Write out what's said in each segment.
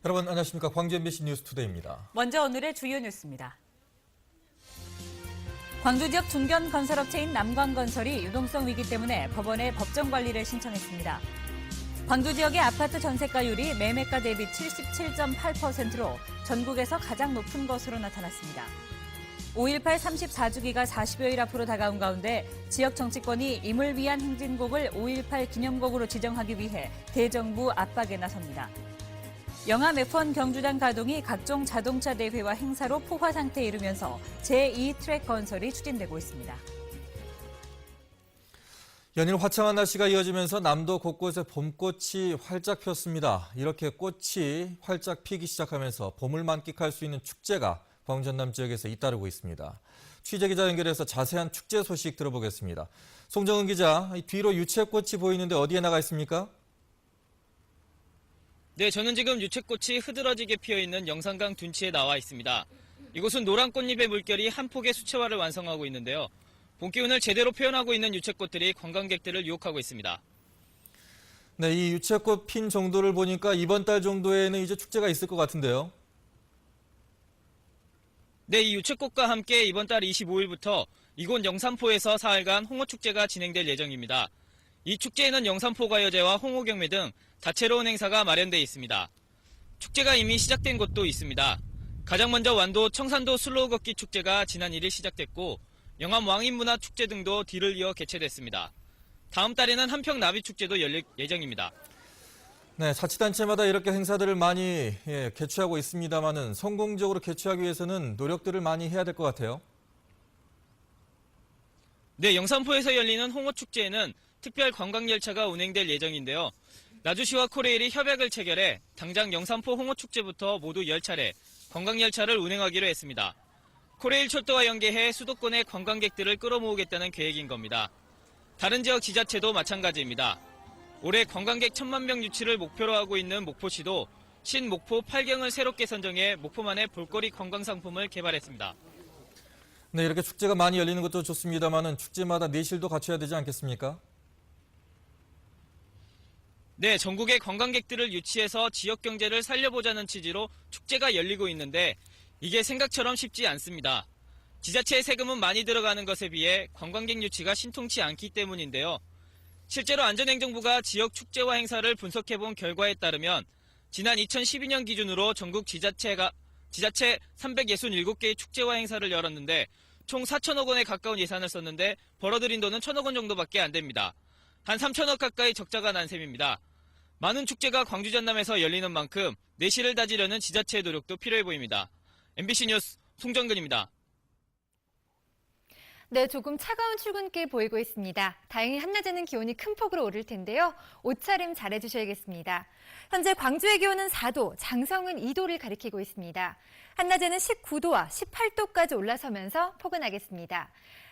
여러분 안녕하십니까. 광주 MBC 뉴스투데이입니다. 먼저 오늘의 주요 뉴스입니다. 광주 지역 중견 건설업체인 남광건설이 유동성 위기 때문에 법원에 법정 관리를 신청했습니다. 광주 지역의 아파트 전세가율이 매매가 대비 77.8%로 전국에서 가장 높은 것으로 나타났습니다. 5.18 34주기가 40여일 앞으로 다가온 가운데 지역 정치권이 임을 위한 행진곡을 5.18 기념곡으로 지정하기 위해 대정부 압박에 나섭니다. 영암 F1 경주장 가동이 각종 자동차 대회와 행사로 포화 상태에 이르면서 제2트랙 건설이 추진되고 있습니다. 연일 화창한 날씨가 이어지면서 남도 곳곳에 봄꽃이 활짝 폈습니다. 이렇게 꽃이 활짝 피기 시작하면서 봄을 만끽할 수 있는 축제가 광주 전남 지역에서 잇따르고 있습니다. 취재기자 연결해서 자세한 축제 소식 들어보겠습니다. 송정은 기자, 뒤로 유채꽃이 보이는데 어디에 나가 있습니까? 네, 저는 지금 유채꽃이 흐드러지게 피어있는 영산강 둔치에 나와 있습니다. 이곳은 노란 꽃잎의 물결이 한 폭의 수채화를 완성하고 있는데요. 봄 기운을 제대로 표현하고 있는 유채꽃들이 관광객들을 유혹하고 있습니다. 네, 이 유채꽃 핀 정도를 보니까 이번 달 정도에는 이제 축제가 있을 것 같은데요. 네, 이 유채꽃과 함께 이번 달 25일부터 이곳 영산포에서 사흘간 홍어축제가 진행될 예정입니다. 이 축제에는 영산포가요제와 홍어경매 등 다채로운 행사가 마련되어 있습니다. 축제가 이미 시작된 곳도 있습니다. 가장 먼저 완도 청산도 슬로우 걷기 축제가 지난 1일 시작됐고 영암 왕인문화축제 등도 뒤를 이어 개최됐습니다. 다음 달에는 한평 나비축제도 열릴 예정입니다. 네, 자치단체마다 이렇게 행사들을 많이 개최하고 있습니다만은 성공적으로 개최하기 위해서는 노력들을 많이 해야 될 것 같아요. 네, 영산포에서 열리는 홍어축제에는 특별 관광열차가 운행될 예정인데요. 나주시와 코레일이 협약을 체결해 당장 영산포 홍어축제부터 모두 10차례 관광열차를 운행하기로 했습니다. 코레일 철도와 연계해 수도권의 관광객들을 끌어모으겠다는 계획인 겁니다. 다른 지역 지자체도 마찬가지입니다. 올해 관광객 1,000만 명 유치를 목표로 하고 있는 목포시도 신목포 8경을 새롭게 선정해 목포만의 볼거리 관광상품을 개발했습니다. 네, 이렇게 축제가 많이 열리는 것도 좋습니다만은 축제마다 내실도 갖춰야 되지 않겠습니까? 네, 전국의 관광객들을 유치해서 지역 경제를 살려보자는 취지로 축제가 열리고 있는데 이게 생각처럼 쉽지 않습니다. 지자체의 세금은 많이 들어가는 것에 비해 관광객 유치가 신통치 않기 때문인데요. 실제로 안전행정부가 지역 축제와 행사를 분석해본 결과에 따르면 지난 2012년 기준으로 전국 지자체 367개의 축제와 행사를 열었는데 총 4천억 원에 가까운 예산을 썼는데 벌어들인 돈은 1,000억 원 정도밖에 안 됩니다. 한 3천억 가까이 적자가 난 셈입니다. 많은 축제가 광주 전남에서 열리는 만큼 내실을 다지려는 지자체의 노력도 필요해 보입니다. MBC 뉴스 송정근입니다. 네, 조금 차가운 출근길 보이고 있습니다. 다행히 한낮에는 기온이 큰 폭으로 오를 텐데요. 옷차림 잘해주셔야겠습니다. 현재 광주의 기온은 4도, 장성은 2도를 가리키고 있습니다. 한낮에는 19도와 18도까지 올라서면서 포근하겠습니다.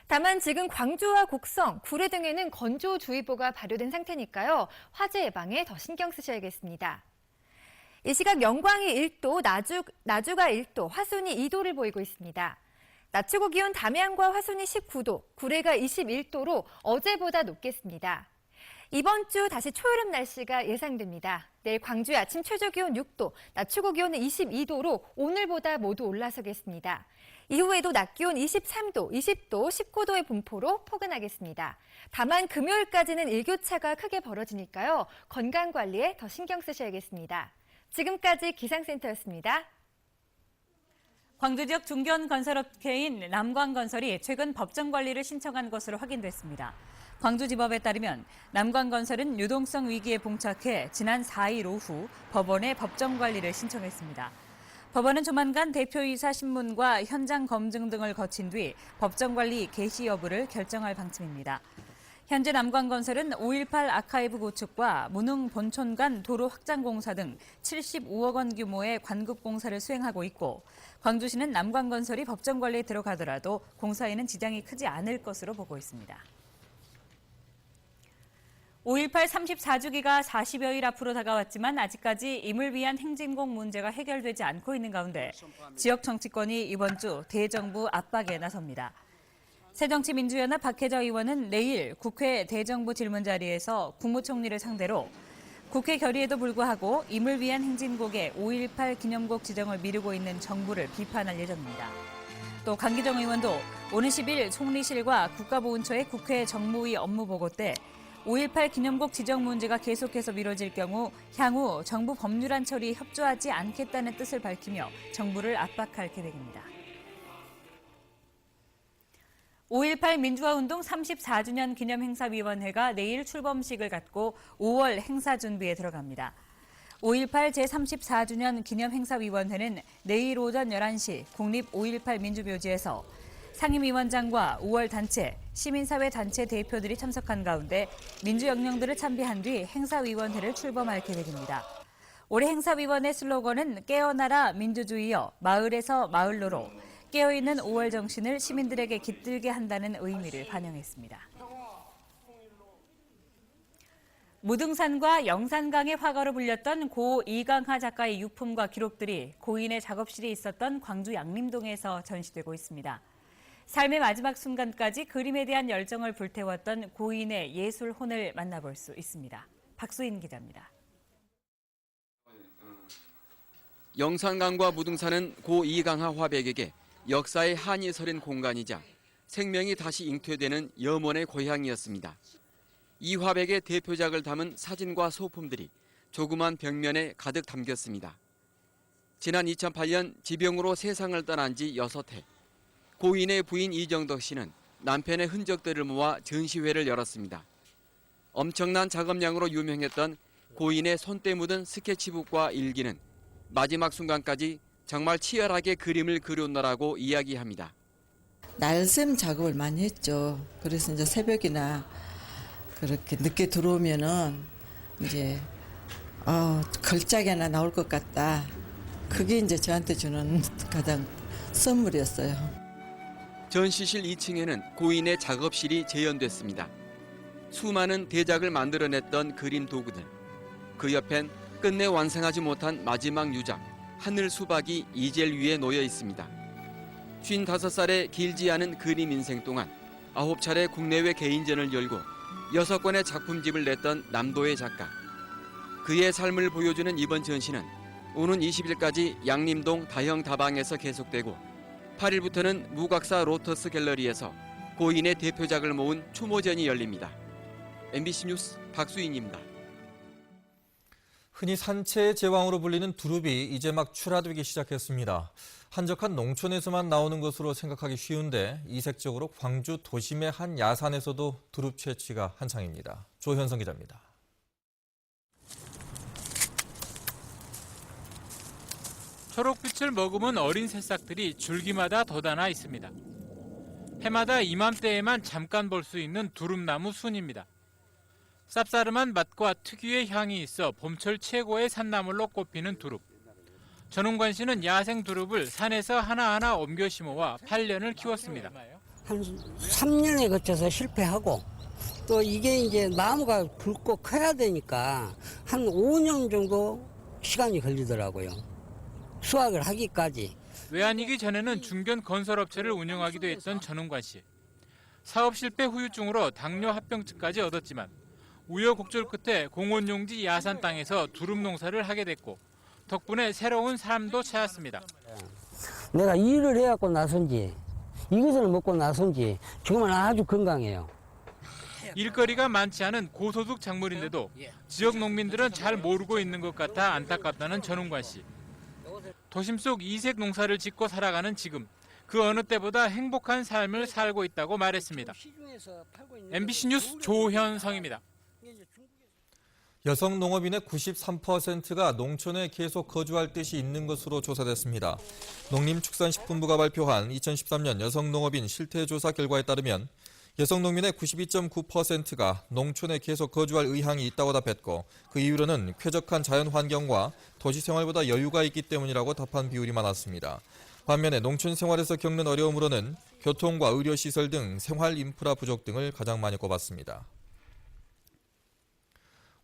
다만 지금 광주와 곡성, 구례 등에는 건조주의보가 발효된 상태니까요. 화재 예방에 더 신경 쓰셔야겠습니다. 이 시각 영광이 1도, 나주가 1도, 화순이 2도를 보이고 있습니다. 낮 최고 기온 담양과 화순이 19도, 구례가 21도로 어제보다 높겠습니다. 이번 주 다시 초여름 날씨가 예상됩니다. 내일 광주의 아침 최저 기온 6도, 낮 최고 기온은 22도로 오늘보다 모두 올라서겠습니다. 이후에도 낮 기온 23도, 20도, 19도의 분포로 포근하겠습니다. 다만 금요일까지는 일교차가 크게 벌어지니까요. 건강관리에 더 신경 쓰셔야겠습니다. 지금까지 기상센터였습니다. 광주 지역 중견 건설업체인 남광건설이 최근 법정 관리를 신청한 것으로 확인됐습니다. 광주지법에 따르면 남광건설은 유동성 위기에 봉착해 지난 4일 오후 법원에 법정 관리를 신청했습니다. 법원은 조만간 대표이사 신문과 현장 검증 등을 거친 뒤 법정 관리 개시 여부를 결정할 방침입니다. 현재 남광건설은 5.18 아카이브 구축과 무능 본촌 간 도로 확장 공사 등 75억 원 규모의 관급 공사를 수행하고 있고 광주시는 남광건설이 법정 관리에 들어가더라도 공사에는 지장이 크지 않을 것으로 보고 있습니다. 5.18 34주기가 40여일 앞으로 다가왔지만 아직까지 임을 위한 행진곡 문제가 해결되지 않고 있는 가운데 지역 정치권이 이번 주 대정부 압박에 나섭니다. 새정치민주연합 박혜저 의원은 내일 국회 대정부 질문 자리에서 국무총리를 상대로 국회 결의에도 불구하고 임을 위한 행진곡의 5.18 기념곡 지정을 미루고 있는 정부를 비판할 예정입니다. 또 강기정 의원도 오는 10일 총리실과 국가보훈처의 국회 정무위 업무보고 때 5.18 기념곡 지정 문제가 계속해서 미뤄질 경우 향후 정부 법률안 처리에 협조하지 않겠다는 뜻을 밝히며 정부를 압박할 계획입니다. 5.18 민주화운동 34주년 기념행사위원회가 내일 출범식을 갖고 5월 행사 준비에 들어갑니다. 5.18 제34주년 기념행사위원회는 내일 오전 11시 국립 5.18 민주묘지에서 상임위원장과 5월 단체, 시민사회 단체 대표들이 참석한 가운데 민주영령들을 참배한 뒤 행사위원회를 출범할 계획입니다. 올해 행사위원회 슬로건은 깨어나라 민주주의여 마을에서 마을로로 깨어있는 5월 정신을 시민들에게 깃들게 한다는 의미를 반영했습니다. 무등산과 영산강의 화가로 불렸던 고 이강하 작가의 유품과 기록들이 고인의 작업실이 있었던 광주 양림동에서 전시되고 있습니다. 삶의 마지막 순간까지 그림에 대한 열정을 불태웠던 고인의 예술혼을 만나볼 수 있습니다. 박수인 기자입니다. 영산강과 무등산은 고 이강하 화백에게 역사의 한이 서린 공간이자 생명이 다시 잉태되는 염원의 고향이었습니다. 이 화백의 대표작을 담은 사진과 소품들이 조그만 벽면에 가득 담겼습니다. 지난 2008년 지병으로 세상을 떠난 지 6해, 고인의 부인 이정덕 씨는 남편의 흔적들을 모아 전시회를 열었습니다. 엄청난 작업량으로 유명했던 고인의 손때 묻은 스케치북과 일기는 마지막 순간까지 정말 치열하게 그림을 그렸노라고 이야기합니다. 날샘 작업을 많이 했죠. 그래서 이제 새벽이나 그렇게 늦게 들어오면은 이제 걸작이 하나 나올 것 같다. 그게 이제 저한테 주는 가장 선물이었어요. 전시실 2층에는 고인의 작업실이 재현됐습니다. 수많은 대작을 만들어냈던 그림 도구들. 그 옆엔 끝내 완성하지 못한 마지막 유작, 하늘 수박이 이젤 위에 놓여 있습니다. 55살의 길지 않은 그림 인생 동안 9차례 국내외 개인전을 열고 6권의 작품집을 냈던 남도의 작가. 그의 삶을 보여주는 이번 전시는 오는 20일까지 양림동 다형 다방에서 계속되고 8일부터는 무각사 로터스 갤러리에서 고인의 대표작을 모은 추모전이 열립니다. MBC 뉴스 박수인입니다. 흔히 산채의 제왕으로 불리는 두릅이 이제 막 출하되기 시작했습니다. 한적한 농촌에서만 나오는 것으로 생각하기 쉬운데 이색적으로 광주 도심의 한 야산에서도 두릅 채취가 한창입니다. 조현성 기자입니다. 초록빛을 머금은 어린 새싹들이 줄기마다 돋아나 있습니다. 해마다 이맘때에만 잠깐 볼 수 있는 두릅나무 순입니다. 쌉싸름한 맛과 특유의 향이 있어 봄철 최고의 산나물로 꼽히는 두릅. 전웅관 씨는 야생 두릅을 산에서 하나하나 옮겨 심어와 8년을 키웠습니다. 한 3년에 거쳐서 실패하고 또 이게 이제 나무가 굵고 커야 되니까 한 5년 정도 시간이 걸리더라고요. 수확을 하기까지. 외환위기 전에는 중견 건설업체를 운영하기도 했던 전웅관 씨. 사업 실패 후유증으로 당뇨 합병증까지 얻었지만 우여곡절 끝에 공원용지 야산 땅에서 두릅 농사를 하게 됐고 덕분에 새로운 삶도 찾았습니다. 내가 일을 해갖고 나선지 이것을 먹고 나선지 지금은 아주 건강해요. 일거리가 많지 않은 고소득 작물인데도 지역 농민들은 잘 모르고 있는 것 같아 안타깝다는 전웅관 씨. 도심 속 이색 농사를 짓고 살아가는 지금 그 어느 때보다 행복한 삶을 살고 있다고 말했습니다. MBC 뉴스 조현성입니다. 여성 농업인의 93%가 농촌에 계속 거주할 뜻이 있는 것으로 조사됐습니다. 농림축산식품부가 발표한 2013년 여성 농업인 실태조사 결과에 따르면 여성 농민의 92.9%가 농촌에 계속 거주할 의향이 있다고 답했고 그 이유로는 쾌적한 자연 환경과 도시 생활보다 여유가 있기 때문이라고 답한 비율이 많았습니다. 반면에 농촌 생활에서 겪는 어려움으로는 교통과 의료시설 등 생활 인프라 부족 등을 가장 많이 꼽았습니다.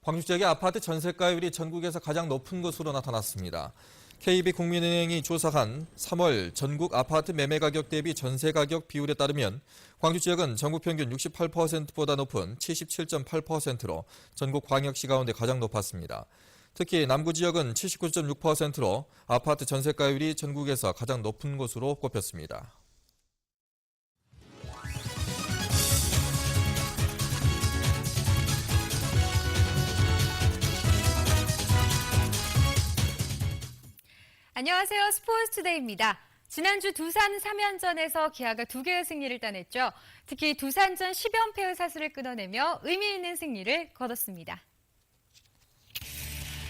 광주 지역의 아파트 전세가율이 전국에서 가장 높은 것으로 나타났습니다. KB국민은행이 조사한 3월 전국 아파트 매매 가격 대비 전세 가격 비율에 따르면 광주 지역은 전국 평균 68%보다 높은 77.8%로 전국 광역시 가운데 가장 높았습니다. 특히 남구 지역은 79.6%로 아파트 전세가율이 전국에서 가장 높은 곳으로 꼽혔습니다. 안녕하세요. 스포츠투데이입니다. 지난주 두산 3연전에서 기아가 2개의 승리를 따냈죠. 특히 두산전 10연패의 사슬을 끊어내며 의미 있는 승리를 거뒀습니다.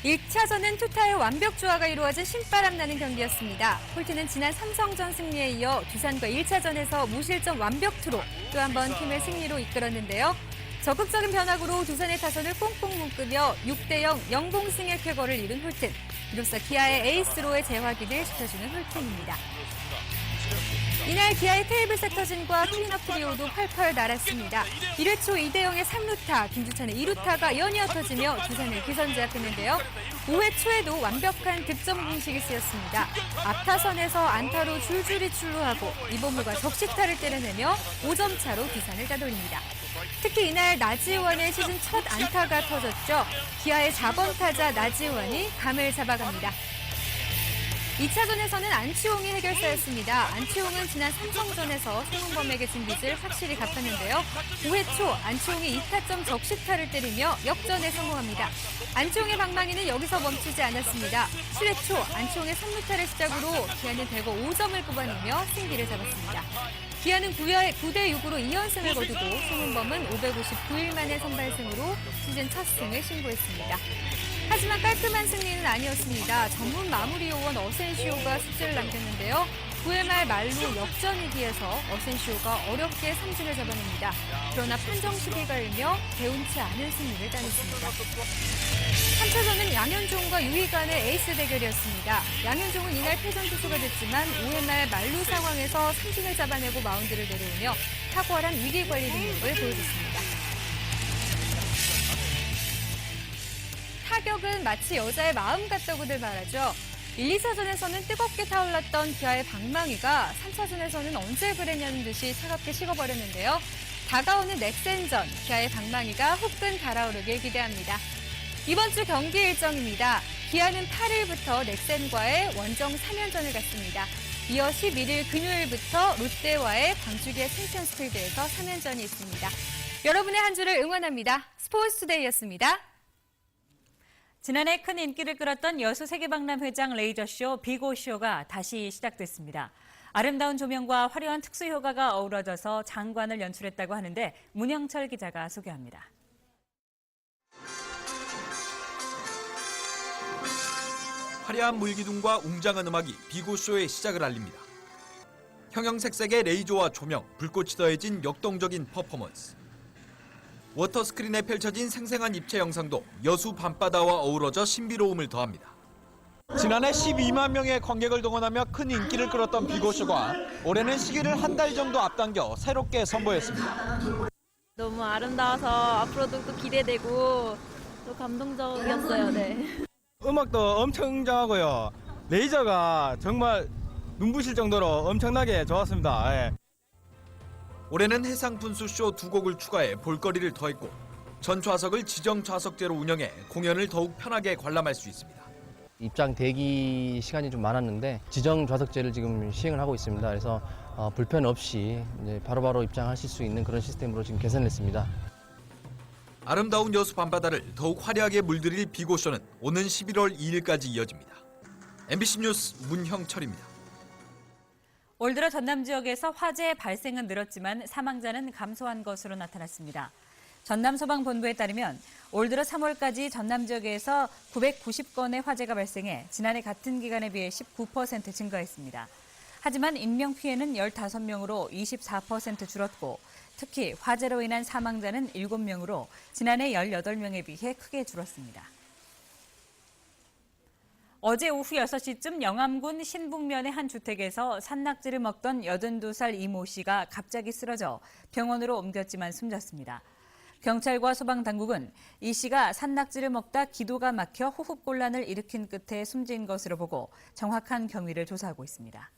1차전은 투타의 완벽 조화가 이루어진 신바람 나는 경기였습니다. 폴트는 지난 삼성전 승리에 이어 두산과 1차전에서 무실점 완벽 투로 또 한 번 팀을 승리로 이끌었는데요. 적극적인 변화구로 두산의 타선을 꽁꽁 묶으며 6대0 영공승의 쾌거를 이룬 홀튼. 이로써 기아의 에이스로의 재확인을 시켜주는 홀튼입니다. 이날 기아의 테이블 세터진과 클린업 트리오도 펄펄 날았습니다. 1회 초 2대0의 3루타, 김주찬의 2루타가 연이어 터지며 두산을 기선제압했는데요. 5회 초에도 완벽한 득점 공식이 쓰였습니다. 앞타선에서 안타로 줄줄이 출루하고 이범우가 적시타를 때려내며 5점 차로 두산을 따돌립니다. 특히 이날 나지원의 시즌 첫 안타가 터졌죠. 기아의 4번 타자 나지원이 감을 잡아갑니다. 2차전에서는 안치홍이 해결사였습니다. 안치홍은 지난 삼성전에서 송은범에게 준 빚을 확실히 갚았는데요. 5회 초 안치홍이 2타점 적시타를 때리며 역전에 성공합니다. 안치홍의 방망이는 여기서 멈추지 않았습니다. 7회 초 안치홍의 3루타를 시작으로 기아는 대거 5점을 뽑아내며 승기를 잡았습니다. 기아는 9대6으로 2연승을 거두고 송은범은 559일 만의 선발승으로 시즌 첫 승을 신고했습니다. 하지만 깔끔한 승리는 아니었습니다. 전문 마무리 요원 어센시오가 숙제를 남겼는데요. 9회 말 말로 역전이기에서 어센시오가 어렵게 삼진을 잡아냅니다. 그러나 판정 시비가 일며 개운치 않은 승리를 따냈습니다. 3차전은 양현종과 유희관의 에이스 대결이었습니다. 양현종은 이날 패전 투수가 됐지만 5회 말 만루 상황에서 삼진을 잡아내고 마운드를 내려오며 탁월한 위기 관리 능력을 보여줬습니다. 타격은 마치 여자의 마음 같다고들 말하죠. 1, 2차전에서는 뜨겁게 타올랐던 기아의 방망이가 3차전에서는 언제 그랬냐는 듯이 차갑게 식어버렸는데요. 다가오는 넥센전, 기아의 방망이가 후끈 달아오르길 기대합니다. 이번 주 경기 일정입니다. 기아는 8일부터 넥센과의 원정 3연전을 갖습니다. 이어 11일 금요일부터 롯데와의 광주기아 챔피언스필드에서 3연전이 있습니다. 여러분의 한 주를 응원합니다. 스포츠투데이였습니다. 지난해 큰 인기를 끌었던 여수 세계박람회장 레이저쇼 비고쇼가 다시 시작됐습니다. 아름다운 조명과 화려한 특수 효과가 어우러져서 장관을 연출했다고 하는데 문영철 기자가 소개합니다. 화려한 물기둥과 웅장한 음악이 비고쇼의 시작을 알립니다. 형형색색의 레이저와 조명, 불꽃이 더해진 역동적인 퍼포먼스. 워터스크린에 펼쳐진 생생한 입체 영상도 여수 밤바다와 어우러져 신비로움을 더합니다. 지난해 12만 명의 관객을 동원하며 큰 인기를 끌었던 비고쇼가 올해는 시기를 한 달 정도 앞당겨 새롭게 선보였습니다. 너무 아름다워서 앞으로도 또 기대되고 또 감동적이었어요. 네. 음악도 엄청 웅장하고요. 레이저가 정말 눈부실 정도로 엄청나게 좋았습니다. 예. 올해는 해상 분수쇼 2곡을 추가해 볼거리를 더했고 전 좌석을 지정 좌석제로 운영해 공연을 더욱 편하게 관람할 수 있습니다. 입장 대기 시간이 좀 많았는데 지정 좌석제를 지금 시행을 하고 있습니다. 그래서 불편 없이 이제 바로바로 입장하실 수 있는 그런 시스템으로 지금 개선했습니다. 아름다운 여수 밤바다를 더욱 화려하게 물들일 비고쇼는 오는 11월 2일까지 이어집니다. MBC 뉴스 문형철입니다. 올 들어 전남 지역에서 화재 발생은 늘었지만 사망자는 감소한 것으로 나타났습니다. 전남소방본부에 따르면 올 들어 3월까지 전남 지역에서 990건의 화재가 발생해 지난해 같은 기간에 비해 19% 증가했습니다. 하지만 인명피해는 15명으로 24% 줄었고 특히 화재로 인한 사망자는 7명으로 지난해 18명에 비해 크게 줄었습니다. 어제 오후 6시쯤 영암군 신북면의 한 주택에서 산낙지를 먹던 82살 이모 씨가 갑자기 쓰러져 병원으로 옮겼지만 숨졌습니다. 경찰과 소방당국은 이 씨가 산낙지를 먹다 기도가 막혀 호흡곤란을 일으킨 끝에 숨진 것으로 보고 정확한 경위를 조사하고 있습니다.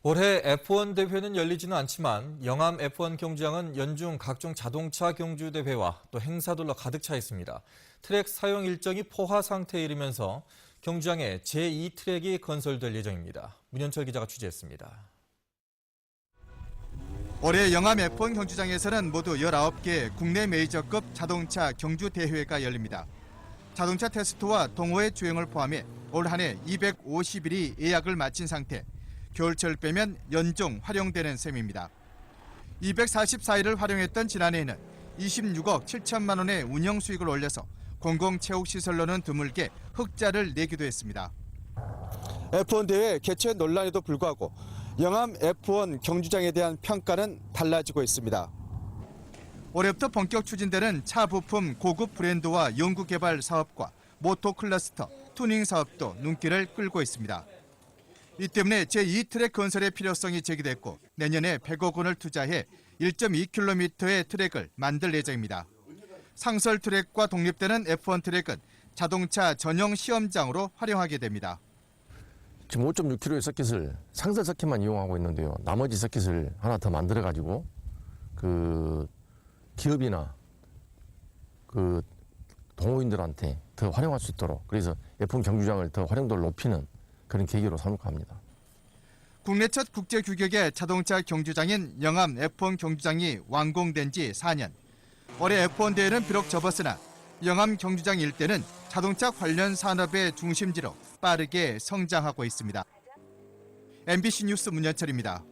올해 F1 대회는 열리지는 않지만 영암 F1 경주장은 연중 각종 자동차 경주 대회와 또 행사들로 가득 차 있습니다. 트랙 사용 일정이 포화 상태에 이르면서 경주장에 제2트랙이 건설될 예정입니다. 문현철 기자가 취재했습니다. 올해 영암 F1 경주장에서는 모두 19개 국내 메이저급 자동차 경주 대회가 열립니다. 자동차 테스트와 동호회 주행을 포함해 올 한 해 250일이 예약을 마친 상태. 겨울철 빼면 연중 활용되는 셈입니다. 244일을 활용했던 지난해에는 26억 7천만 원의 운영 수익을 올려서 공공체육시설로는 드물게 흑자를 내기도 했습니다. F1 대회 개최 논란에도 불구하고 영암 F1 경주장에 대한 평가는 달라지고 있습니다. 올해부터 본격 추진되는 차 부품 고급 브랜드와 연구개발 사업과 모토 클러스터, 투닝 사업도 눈길을 끌고 있습니다. 이 때문에 제2트랙 건설의 필요성이 제기됐고 내년에 100억 원을 투자해 1.2km의 트랙을 만들 예정입니다. 상설 트랙과 독립되는 F1 트랙은 자동차 전용 시험장으로 활용하게 됩니다. 지금 5.6km의 서킷을 상설 서킷만 이용하고 있는데요. 나머지 서킷을 하나 더 만들어가지고 그 기업이나 그 동호인들한테 더 활용할 수 있도록 그래서 F1 경주장을 더 활용도를 높이는 그런 계기로 삼을까 합니다. 국내 첫 국제 규격의 자동차 경주장인 영암 F1 경주장이 완공된 지 4년. 올해 F1 대회는 비록 접었으나 영암 경주장 일대는 자동차 관련 산업의 중심지로 빠르게 성장하고 있습니다. MBC 뉴스 문현철입니다.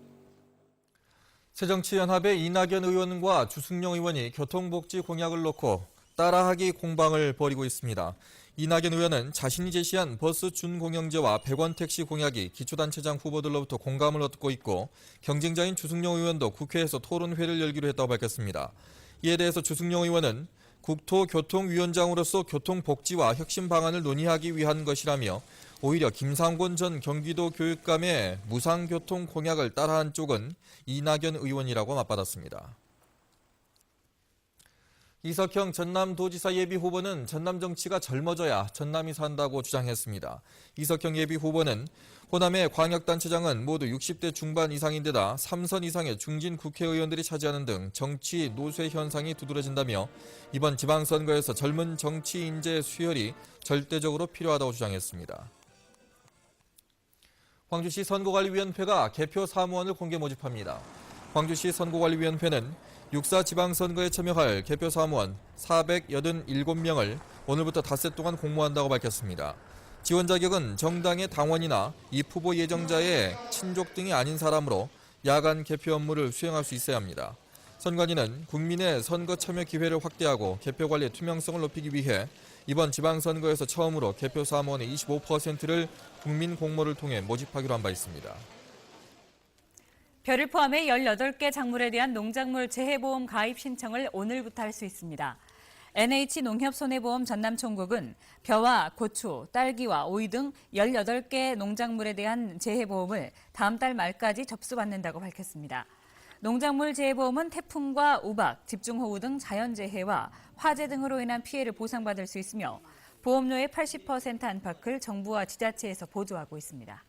새정치연합의 이낙연 의원과 주승용 의원이 교통복지 공약을 놓고 따라하기 공방을 벌이고 있습니다. 이낙연 의원은 자신이 제시한 버스 준공영제와 100원 택시 공약이 기초단체장 후보들로부터 공감을 얻고 있고 경쟁자인 주승용 의원도 국회에서 토론회를 열기로 했다고 밝혔습니다. 이에 대해서 주승용 의원은 국토교통위원장으로서 교통복지와 혁신 방안을 논의하기 위한 것이라며 오히려 김상곤 전 경기도 교육감의 무상교통 공약을 따라한 쪽은 이낙연 의원이라고 맞받았습니다. 이석형 전남도지사 예비후보는 전남 정치가 젊어져야 전남이 산다고 주장했습니다. 이석형 예비후보는 호남의 광역단체장은 모두 60대 중반 이상인데다 3선 이상의 중진 국회의원들이 차지하는 등 정치 노쇠 현상이 두드러진다며 이번 지방선거에서 젊은 정치 인재 수혈이 절대적으로 필요하다고 주장했습니다. 광주시 선거관리위원회가 개표 사무원을 공개 모집합니다. 광주시 선거관리위원회는 6.4 지방선거에 참여할 개표 사무원 487명을 오늘부터 닷새 동안 공모한다고 밝혔습니다. 지원 자격은 정당의 당원이나 입후보 예정자의 친족 등이 아닌 사람으로 야간 개표 업무를 수행할 수 있어야 합니다. 선관위는 국민의 선거 참여 기회를 확대하고 개표 관리의 투명성을 높이기 위해 이번 지방선거에서 처음으로 개표 사무원의 25%를 국민 공모를 통해 모집하기로 한 바 있습니다. 벼를 포함해 18개 작물에 대한 농작물 재해보험 가입 신청을 오늘부터 할 수 있습니다. NH농협손해보험 전남총국은 벼와 고추, 딸기와 오이 등 18개 농작물에 대한 재해보험을 다음 달 말까지 접수받는다고 밝혔습니다. 농작물 재해보험은 태풍과 우박, 집중호우 등 자연재해와 화재 등으로 인한 피해를 보상받을 수 있으며 보험료의 80% 안팎을 정부와 지자체에서 보조하고 있습니다.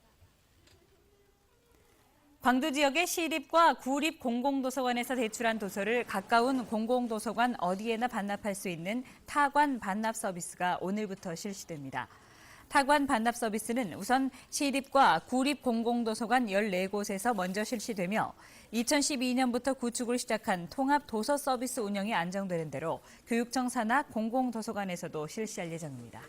광주 지역의 시립과 구립 공공도서관에서 대출한 도서를 가까운 공공도서관 어디에나 반납할 수 있는 타관 반납 서비스가 오늘부터 실시됩니다. 타관 반납 서비스는 우선 시립과 구립 공공도서관 14곳에서 먼저 실시되며 2012년부터 구축을 시작한 통합 도서 서비스 운영이 안정되는 대로 교육청 산하 공공도서관에서도 실시할 예정입니다.